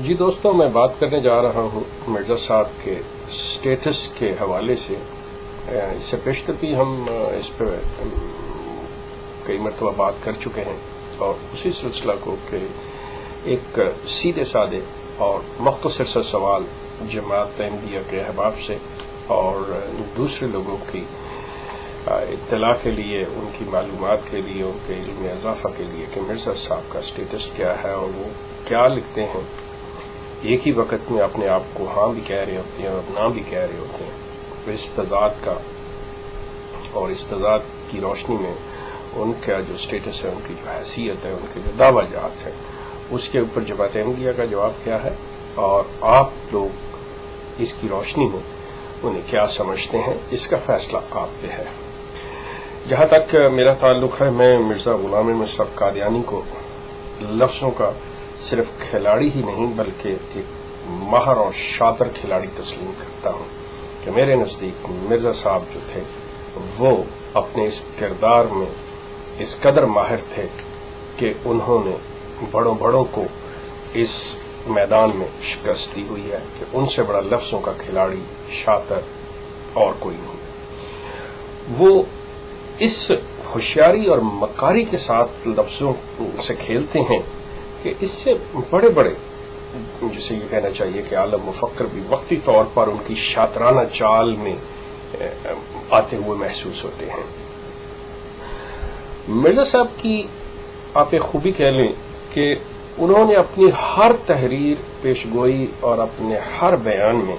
جی دوستوں، میں بات کرنے جا رہا ہوں مرزا صاحب کے سٹیٹس کے حوالے سے۔ اس سے پیشتر بھی ہم اس پہ کئی مرتبہ بات کر چکے ہیں، اور اسی سلسلہ کو کہ ایک سیدھے سادے اور مختصر سا سوال جماعت احمدیہ کے احباب سے اور دوسرے لوگوں کی اطلاع کے لیے، ان کی معلومات کے لیے، ان کے علم میں اضافہ کے لیے کہ مرزا صاحب کا سٹیٹس کیا ہے اور وہ کیا لکھتے ہیں۔ ایک ہی وقت میں اپنے آپ کو ہاں بھی کہہ رہے ہوتے ہیں اور نہ بھی کہہ رہے ہوتے ہیں۔ تو اس تضاد کا اور اس تضاد کی روشنی میں ان کا جو سٹیٹس ہے، ان کی جو حیثیت ہے، ان کے جو دعویٰ جات ہیں، اس کے اوپر جماعت احمدیہ کا جواب کیا ہے اور آپ لوگ اس کی روشنی میں انہیں کیا سمجھتے ہیں، اس کا فیصلہ آپ پہ ہے۔ جہاں تک میرا تعلق ہے، میں مرزا غلام احمد صاحب قادیانی کو لفظوں کا صرف کھلاڑی ہی نہیں بلکہ ایک ماہر اور شاطر کھلاڑی تسلیم کرتا ہوں کہ میرے نزدیک مرزا صاحب جو تھے وہ اپنے اس کردار میں اس قدر ماہر تھے کہ انہوں نے بڑوں کو اس میدان میں شکست دی ہوئی ہے کہ ان سے بڑا لفظوں کا کھلاڑی شاطر اور کوئی نہیں۔ وہ اس ہوشیاری اور مکاری کے ساتھ لفظوں سے کھیلتے ہیں کہ اس سے بڑے جسے یہ کہنا چاہیے کہ عالم مفکر بھی وقتی طور پر ان کی شاطرانہ چال میں آتے ہوئے محسوس ہوتے ہیں۔ مرزا صاحب کی آپ ایک خوبی کہہ لیں کہ انہوں نے اپنی ہر تحریر، پیشگوئی اور اپنے ہر بیان میں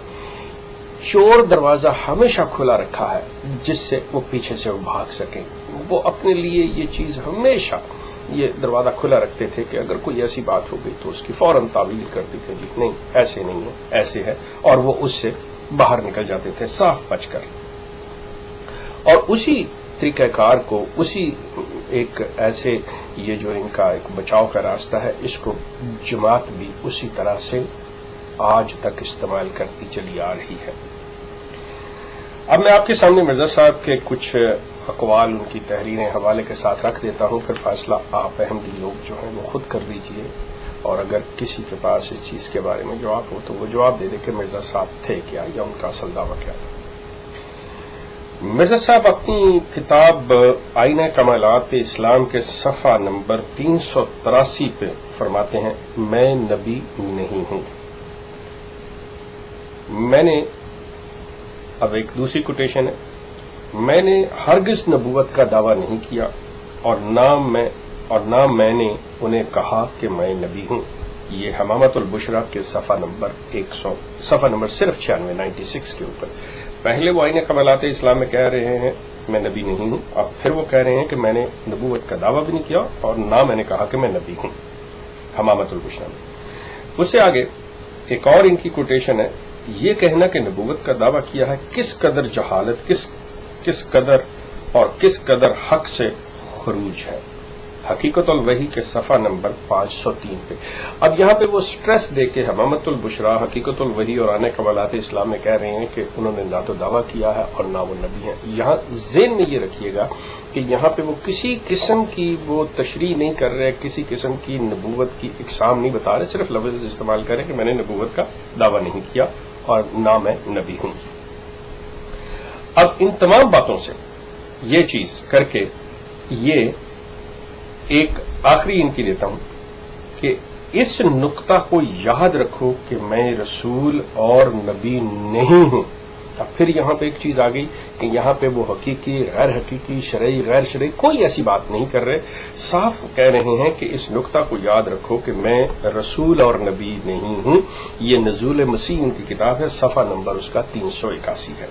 چور دروازہ ہمیشہ کھلا رکھا ہے جس سے وہ پیچھے سے بھاگ سکیں۔ وہ اپنے لیے یہ چیز ہمیشہ یہ دروازہ کھلا رکھتے تھے کہ اگر کوئی ایسی بات ہو گئی تو اس کی فوراً تعویل کرتے تھے، جی نہیں ایسے نہیں ہے، ایسے ہے، اور وہ اس سے باہر نکل جاتے تھے صاف بچ کر۔ اور اسی طریقہ کار کو، اسی ایک ایسے یہ جو ان کا ایک بچاؤ کا راستہ ہے، اس کو جماعت بھی اسی طرح سے آج تک استعمال کرتی چلی آ رہی ہے۔ اب میں آپ کے سامنے مرزا صاحب کے کچھ اقوال، ان کی تحریریں حوالے کے ساتھ رکھ دیتا ہوں، پھر فیصلہ آپ احمدی لوگ جو ہیں وہ خود کر لیجئے، اور اگر کسی کے پاس اس چیز کے بارے میں جواب ہو تو وہ جواب دے دے کہ مرزا صاحب تھے کیا یا ان کا اصل دعویٰ کیا تھا۔ مرزا صاحب اپنی کتاب آئینہ کمالات اسلام کے صفحہ نمبر 383 پہ فرماتے ہیں، میں نبی نہیں ہوں۔ میں نے، اب ایک دوسری کوٹیشن ہے، میں نے ہرگز نبوت کا دعویٰ نہیں کیا اور نہ میں نے انہیں کہا کہ میں نبی ہوں۔ یہ حمامت البشرا کے صفحہ نمبر صرف 96 کے اوپر۔ پہلے وہ آئینہ کمالات اسلام میں کہہ رہے ہیں میں نبی نہیں ہوں، اب پھر وہ کہہ رہے ہیں کہ میں نے نبوت کا دعویٰ بھی نہیں کیا اور نہ میں نے کہا کہ میں نبی ہوں، حمامت البشرا میں۔ اس سے آگے ایک اور ان کی کوٹیشن ہے، یہ کہنا کہ نبوت کا دعویٰ کیا ہے کس قدر جہالت، کس قدر حق سے خروج ہے۔ حقیقت الوحی کے صفحہ نمبر 503 پہ۔ اب یہاں پہ وہ سٹریس دے کے حمامت البشرا، حقیقت الوحی اور آئینہ کمالات اسلام میں کہہ رہے ہیں کہ انہوں نے نہ تو دعویٰ کیا ہے اور نہ وہ نبی ہیں۔ یہاں ذہن میں یہ رکھیے گا کہ یہاں پہ وہ کسی قسم کی وہ تشریح نہیں کر رہے، کسی قسم کی نبوت کی اقسام نہیں بتا رہے، صرف لفظ استعمال کر رہے کہ میں نے نبوت کا دعویٰ نہیں کیا اور نہ میں نبی ہوں۔ اب ان تمام باتوں سے یہ چیز کر کے یہ ایک آخری ان کی دیتا ہوں کہ اس نقطہ کو یاد رکھو کہ میں رسول اور نبی نہیں ہوں۔ اب پھر یہاں پہ ایک چیز آ گئی کہ یہاں پہ وہ حقیقی، غیر حقیقی، شرعی، غیر شرعی کوئی ایسی بات نہیں کر رہے، صاف کہہ رہے ہیں کہ اس نقطہ کو یاد رکھو کہ میں رسول اور نبی نہیں ہوں۔ یہ نزول مسیح ان کی کتاب ہے، صفحہ نمبر اس کا 381 ہے۔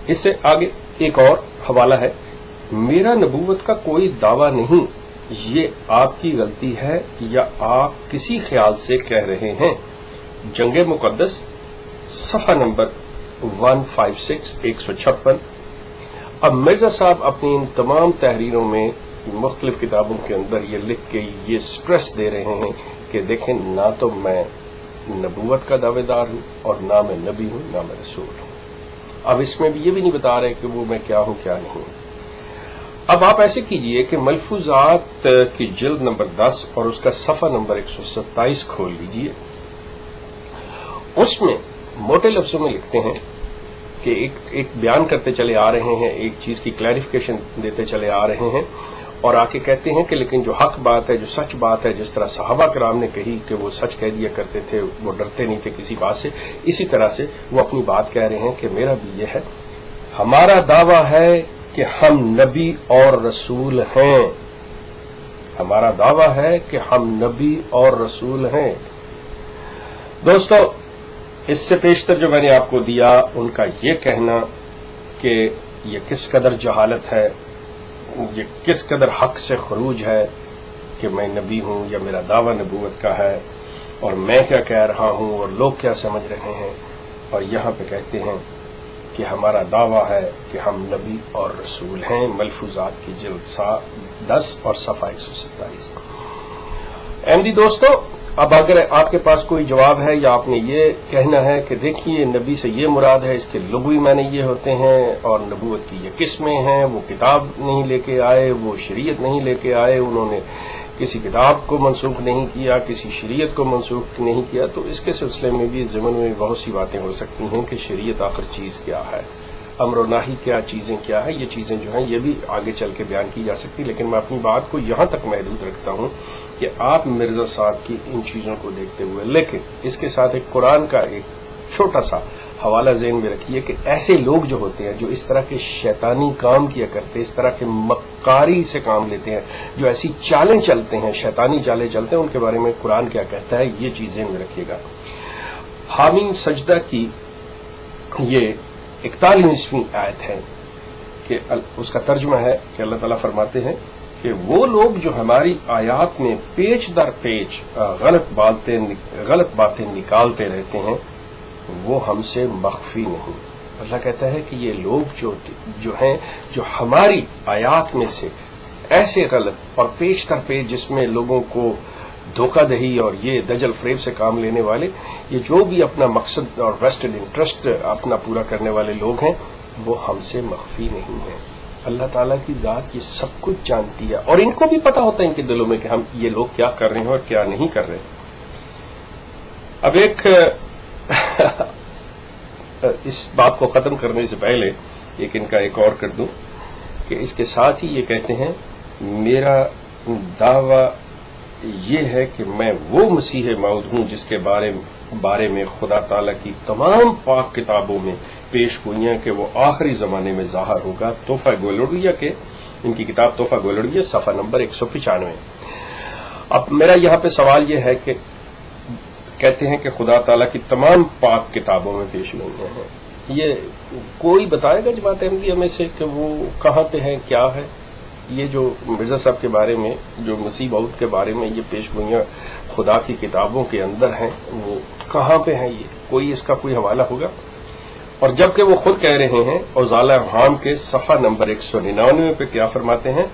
اس سے آگے ایک اور حوالہ ہے، میرا نبوت کا کوئی دعویٰ نہیں، یہ آپ کی غلطی ہے یا آپ کسی خیال سے کہہ رہے ہیں۔ جنگ مقدس صفحہ نمبر 156۔ اب مرزا صاحب اپنی ان تمام تحریروں میں مختلف کتابوں کے اندر یہ لکھ کے یہ سٹریس دے رہے ہیں کہ دیکھیں نہ تو میں نبوت کا دعوے دار ہوں اور نہ میں نبی ہوں، نہ میں رسول ہوں۔ اب اس میں بھی یہ بھی نہیں بتا رہے کہ وہ میں کیا ہوں کیا نہیں ہوں۔ اب آپ ایسے کیجئے کہ ملفوظات کی جلد نمبر 10 اور اس کا صفحہ نمبر 127 کھول لیجئے उसमें मोटे लफ्जों में लिखते हैं कि एक बयान करते चले आ रहे हैं, एक चीज की क्लैरिफिकेशन देते चले आ रहे हैं और आके कहते हैं कि लेकिन जो हक बात है, जो सच बात है, जिस तरह सहाबा कराम ने कही कि वो सच कह दिया करते थे, वो डरते नहीं थे किसी बात से, इसी तरह से वो अपनी बात कह रहे हैं कि मेरा भी ये है, हमारा दावा है कि हम नबी और रसूल हैं। हमारा दावा है कि हम नबी और रसूल हैं। दोस्तों, इससे पेशतर जो मैंने आपको दिया, उनका ये कहना कि ये किस कदर जहालत है, ये किस कदर हक से खरूज है कि मैं नबी हूं या मेरा दावा नबूवत का है और मैं क्या कह रहा हूं और लोग क्या समझ रहे हैं, और यहां पे कहते हैं कि हमारा दावा है कि हम नबी और रसूल हैं। मलफूजात की जिल्द 10 और सफा 127। अहमदी दोस्तों, अब अगर आपके पास कोई जवाब है या आपने ये कहना है कि देखिए नबी से ये मुराद है, इसके लुग़वी माने ये होते हैं और नबूवत की ये किस्में हैं, वो किताब नहीं लेके आए, वो शरीयत नहीं लेके आए, उन्होंने किसी किताब को मनसूख नहीं किया, किसी शरीयत को मनसूख नहीं किया, तो इसके सिलसिले में भी ज़िमन में बहुत सी बातें हो सकती हैं कि शरीयत आखिर चीज़ क्या है, अम्र और नाही क्या चीज़ें क्या है। ये चीज़ें जो हैं ये भी आगे चल के बयान की जा सकती, लेकिन मैं अपनी बात को यहां तक महदूद रखता हूं कि आप मिर्जा साहब की इन चीज़ों को देखते हुए, लेकिन इसके साथ एक कुरान का एक छोटा सा हवाला ज़हन में रखिए कि ऐसे लोग जो होते हैं, जो इस तरह के शैतानी काम किया करते हैं, इस तरह के मक्कारी से काम लेते हैं, जो ऐसी चालें चलते हैं, शैतानी चालें चलते हैं, उनके बारे में कुरान क्या कहता है, ये चीज़ ज़हन में रखिएगा। हामीम सजदा की ये 41वीं आयत है कि उसका तर्जुमा है कि अल्लाह ताला फरमाते हैं कि वो लोग जो हमारी आयात में पेच दर पेच गलत बातें निकालते रहते हैं, वो हमसे मख्फी नहीं। अल्लाह कहता है कि ये लोग जो हैं, जो हमारी आयात में से ऐसे गलत और पेच दर पेच जिसमें लोगों को धोखा दही और ये दजल फरेब से काम लेने वाले, ये जो भी अपना मकसद और वेस्टेड इंटरेस्ट अपना पूरा करने वाले लोग हैं, वो हमसे मख्फी नहीं है। अल्लाह ताला की जात ये सब कुछ जानती है और इनको भी पता होता है इनके दिलों में कि हम ये लोग क्या कर रहे हैं और क्या नहीं कर रहे। अब इस बात को खत्म करने से पहले एक इनका एक और कर दूं कि इसके साथ ही ये कहते हैं, मेरा दावा ये है कि मैं वो मसीह मौद हूं जिसके बारे में खुदा ताला की तमाम पाक किताबों में पेश गोइयां कि वो आखिरी जमाने में ज़ाहिर होगा। तोहफा गोलड़िया के, इनकी किताब तोहफा गोलड़िया, सफ़ा नंबर 195। अब मेरा यहां पे सवाल ये है कि कहते हैं कि खुदा ताला की तमाम पाक किताबों में पेश गोइयां हैं, ये कोई बताएगा जमात अहमदिया में से कि वो कहां पे है, क्या है? ये जो मिर्जा साहब के बारे में, जो मसीह मौद के बारे में ये पेश गोइयां खुदा की किताबों के अंदर हैं, वो कहां पे हैं? ये कोई इसका कोई हवाला होगा? और जबकि वो खुद कह रहे हैं, औज़ाला हाम के सफ़ा नंबर 199 पे क्या फरमाते हैं,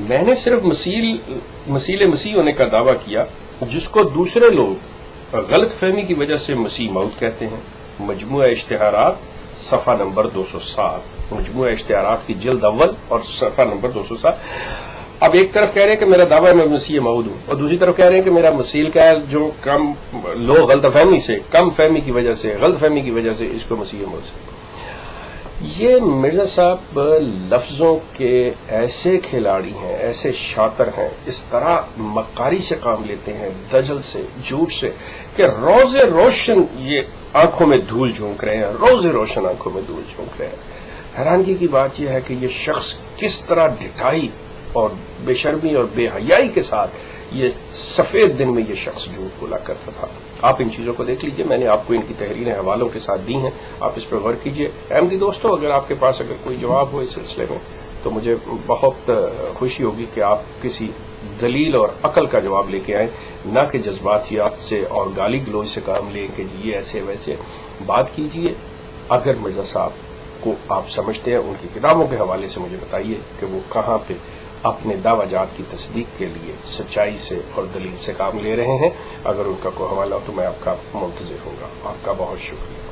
मैंने सिर्फ मसीह होने का दावा किया जिसको दूसरे लोग गलत फहमी की वजह से मसीह मौद कहते हैं। मजमुआ इश्तिहारात सफ़ा नंबर 207, मजमुआ इश्तिहारात की जिल्द अव्वल और सफ़ा नंबर 207। अब एक तरफ कह रहे हैं कि मेरा दावा है मैं मसीह मौद हूं, और दूसरी तरफ कह रहे हैं कि मेरा मसील का है जो कम लोग गलतफहमी से, कम फहमी की वजह से, गलतफहमी की वजह से इसको मसीह मौद से। ये मिर्जा साहब लफ्जों के ऐसे खिलाड़ी हैं, ऐसे शातिर हैं, इस तरह मक्कारी से काम लेते हैं, दजल से, झूठ से, कि रोजे रोशन ये आंखों में धूल झोंक रहे हैं, रोजे रोशन आंखों में धूल झोंक रहे हैं। हैरानगी की बात यह है कि ये शख्स किस तरह ढिठाई और बेशर्मी और बेहयाई के साथ ये सफेद दिन में ये शख्स झूठ बोला करता था। आप इन चीजों को देख लीजिए, मैंने आपको इनकी तहरीरें हवालों के साथ दी हैं, आप इस पर गौर कीजिए। अहमदी दोस्तों, अगर आपके पास अगर कोई जवाब हो इस सिलसिले में तो मुझे बहुत खुशी होगी कि आप किसी दलील और अकल का जवाब लेके आए, न कि जज्बातियात से और गाली गलौज से काम लें कि ये ऐसे वैसे। बात कीजिए, अगर मिर्जा साहब को आप समझते हैं, उनकी किताबों के हवाले से मुझे बताइए कि वो कहां पे अपने दावाजात की तस्दीक के लिए सच्चाई से और दलील से काम ले रहे हैं। अगर उनका कोई हवाला हो तो मैं आपका मुंतज़िर हूंगा। आपका बहुत शुक्रिया।